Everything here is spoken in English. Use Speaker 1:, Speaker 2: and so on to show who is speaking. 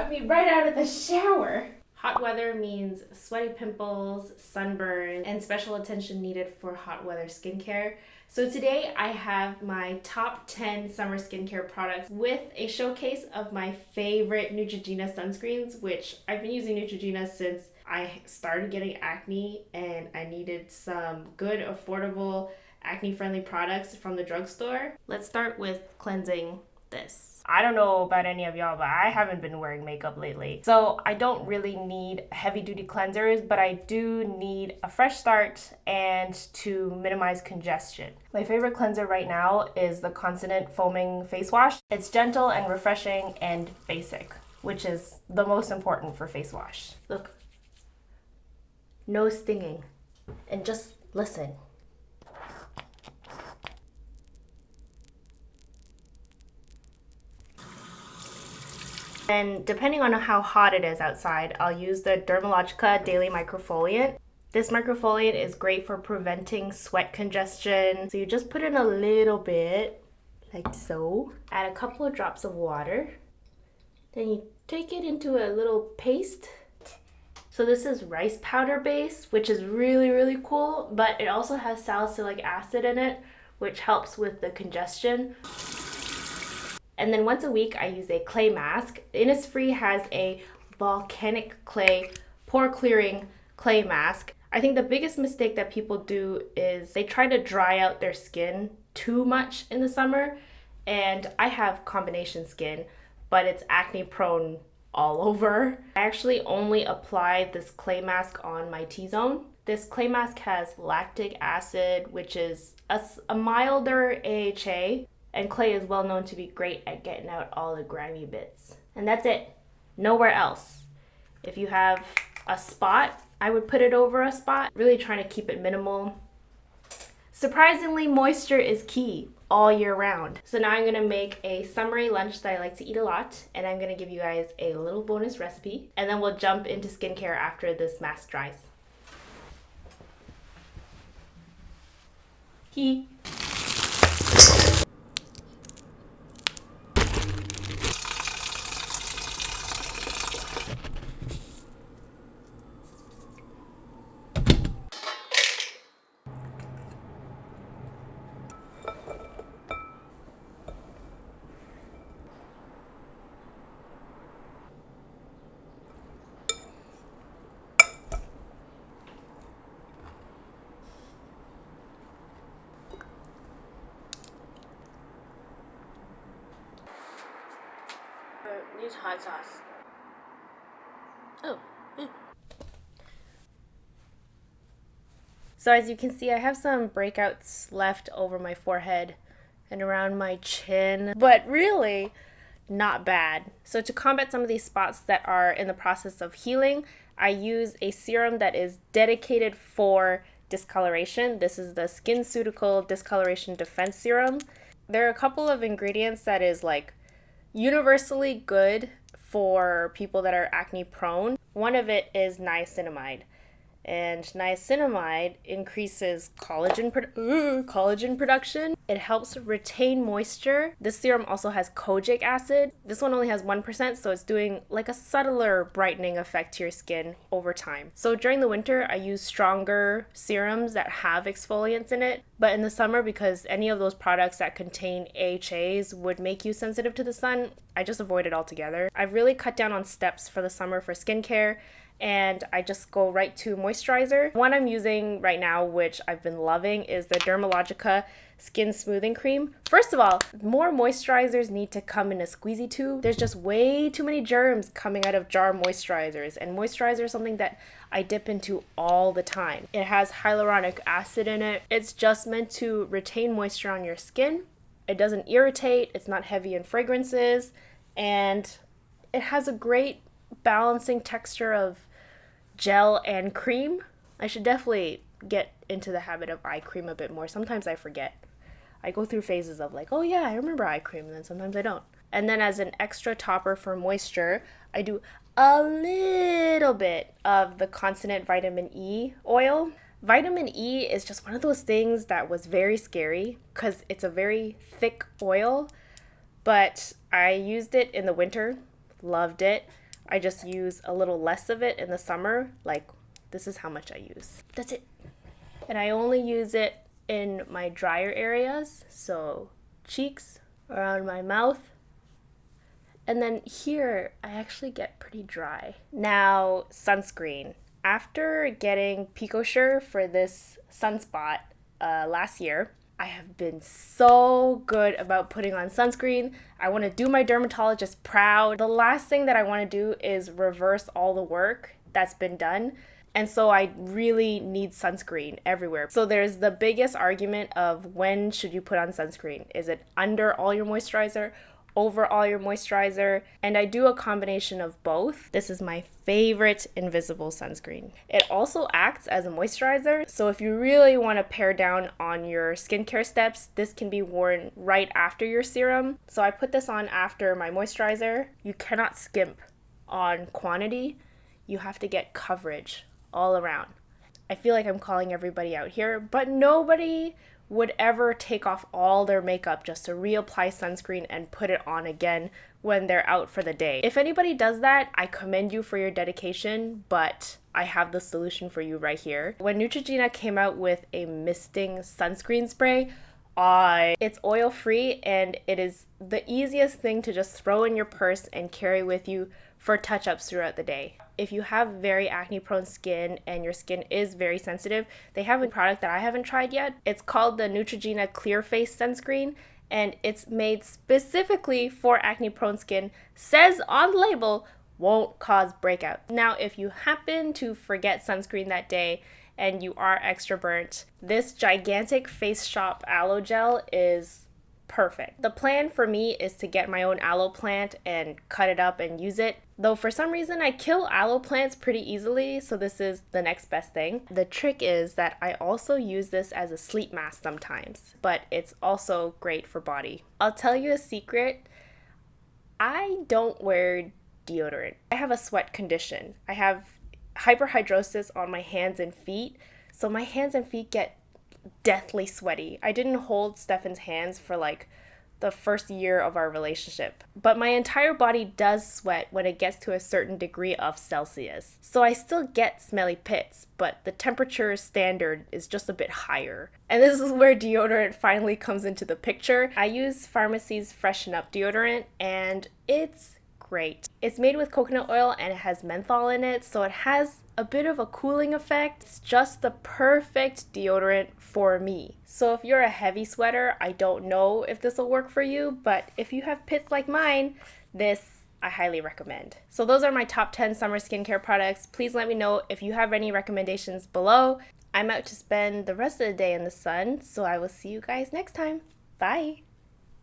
Speaker 1: got me right out of the shower. Hot weather means sweaty pimples, sunburn, and special attention needed for hot weather skincare. So today I have my top 10 summer skincare products with a showcase of my favorite Neutrogena sunscreens, which I've been using Neutrogena since I started getting acne and I needed some good, affordable, acne-friendly products from the drugstore. Let's start with cleansing this. I don't know about any of y'all, but I haven't been wearing makeup lately. So I don't really need heavy-duty cleansers, but I do need a fresh start and to minimize congestion. My favorite cleanser right now is the Continent Foaming Face Wash. It's gentle and refreshing and basic, which is the most important for face wash. Look, no stinging, and just listen. And depending on how hot it is outside, I'll use the Dermalogica Daily Microfoliant. This microfoliant is great for preventing sweat congestion. So you just put in a little bit, like so. Add a couple of drops of water. Then you take it into a little paste. So this is rice powder base, which is really, really cool, but it also has salicylic acid in it, which helps with the congestion. And then once a week, I use a clay mask. Innisfree has a volcanic clay, pore clearing clay mask. I think the biggest mistake that people do is they try to dry out their skin too much in the summer. And I have combination skin, but it's acne prone all over. I actually only apply this clay mask on my T-zone. This clay mask has lactic acid, which is a milder AHA. And clay is well known to be great at getting out all the grimy bits. And that's it. Nowhere else. If you have a spot, I would put it over a spot. Really trying to keep it minimal. Surprisingly, moisture is key all year round. So now I'm gonna make a summery lunch that I like to eat a lot. And I'm gonna give you guys a little bonus recipe. And then we'll jump into skincare after this mask dries. He. Use hot sauce. Oh. So as you can see, I have some breakouts left over my forehead and around my chin, but really not bad. So to combat some of these spots that are in the process of healing, I use a serum that is dedicated for discoloration. This is the SkinCeutical Discoloration Defense Serum. There are a couple of ingredients that is like universally good for people that are acne prone. One of it is niacinamide. And niacinamide increases collagen production. It helps retain moisture. This serum also has kojic acid. This one only has 1%, so it's doing like a subtler brightening effect to your skin over time. So during the winter, I use stronger serums that have exfoliants in it. But in the summer, because any of those products that contain AHAs would make you sensitive to the sun, I just avoid it altogether. I've really cut down on steps for the summer for skincare, and I just go right to moisturizer. One I'm using right now, which I've been loving, is the Dermalogica Skin Smoothing Cream. First of all, more moisturizers need to come in a squeezy tube. There's just way too many germs coming out of jar moisturizers, and moisturizer is something that I dip into all the time. It has hyaluronic acid in it. It's just meant to retain moisture on your skin. It doesn't irritate, it's not heavy in fragrances, and it has a great balancing texture of gel and cream. I should definitely get into the habit of eye cream a bit more. Sometimes I forget. I go through phases of like, oh yeah, I remember eye cream, and then sometimes I don't. And then as an extra topper for moisture, I do a little bit of the Continent Vitamin E oil. Vitamin E is just one of those things that was very scary because it's a very thick oil, but I used it in the winter, loved it. I just use a little less of it in the summer. Like, this is how much I use. That's it. And I only use it in my drier areas, so cheeks, around my mouth. And then here, I actually get pretty dry. Now, sunscreen. After getting PicoSure for this sunspot last year, I have been so good about putting on sunscreen. I want to do my dermatologist proud. The last thing that I want to do is reverse all the work that's been done. And so I really need sunscreen everywhere. So there's the biggest argument of when should you put on sunscreen? Is it under all your moisturizer, over all your moisturizer? And I do a combination of both. This is my favorite invisible sunscreen. It also acts as a moisturizer. So if you really want to pare down on your skincare steps, this can be worn right after your serum. So I put this on after my moisturizer. You cannot skimp on quantity. You have to get coverage all around. I feel like I'm calling everybody out here, but nobody would ever take off all their makeup just to reapply sunscreen and put it on again when they're out for the day. If anybody does that, I commend you for your dedication, but I have the solution for you right here. When Neutrogena came out with a misting sunscreen spray, it's oil-free and it is the easiest thing to just throw in your purse and carry with you for touch-ups throughout the day. If you have very acne-prone skin and your skin is very sensitive, they have a product that I haven't tried yet. It's called the Neutrogena Clear Face Sunscreen, and it's made specifically for acne-prone skin. Says on the label, won't cause breakout. Now, if you happen to forget sunscreen that day and you are extra burnt, this gigantic Face Shop aloe gel is perfect. The plan for me is to get my own aloe plant and cut it up and use it. Though for some reason I kill aloe plants pretty easily, so this is the next best thing. The trick is that I also use this as a sleep mask sometimes, but it's also great for body. I'll tell you a secret. I don't wear deodorant. I have a sweat condition. I have hyperhidrosis on my hands and feet, so my hands and feet get deathly sweaty. I didn't hold Stefan's hands for like the first year of our relationship, but my entire body does sweat when it gets to a certain degree of Celsius. So I still get smelly pits, but the temperature standard is just a bit higher. And this is where deodorant finally comes into the picture. I use Pharmacy's Freshen Up deodorant and it's great. It's made with coconut oil and it has menthol in it, so it has a bit of a cooling effect. It's just the perfect deodorant for me. So if you're a heavy sweater, I don't know if this will work for you, but if you have pits like mine, this I highly recommend. So those are my top 10 summer skincare products. Please let me know if you have any recommendations below. I'm out to spend the rest of the day in the sun, so I will see you guys next time. Bye!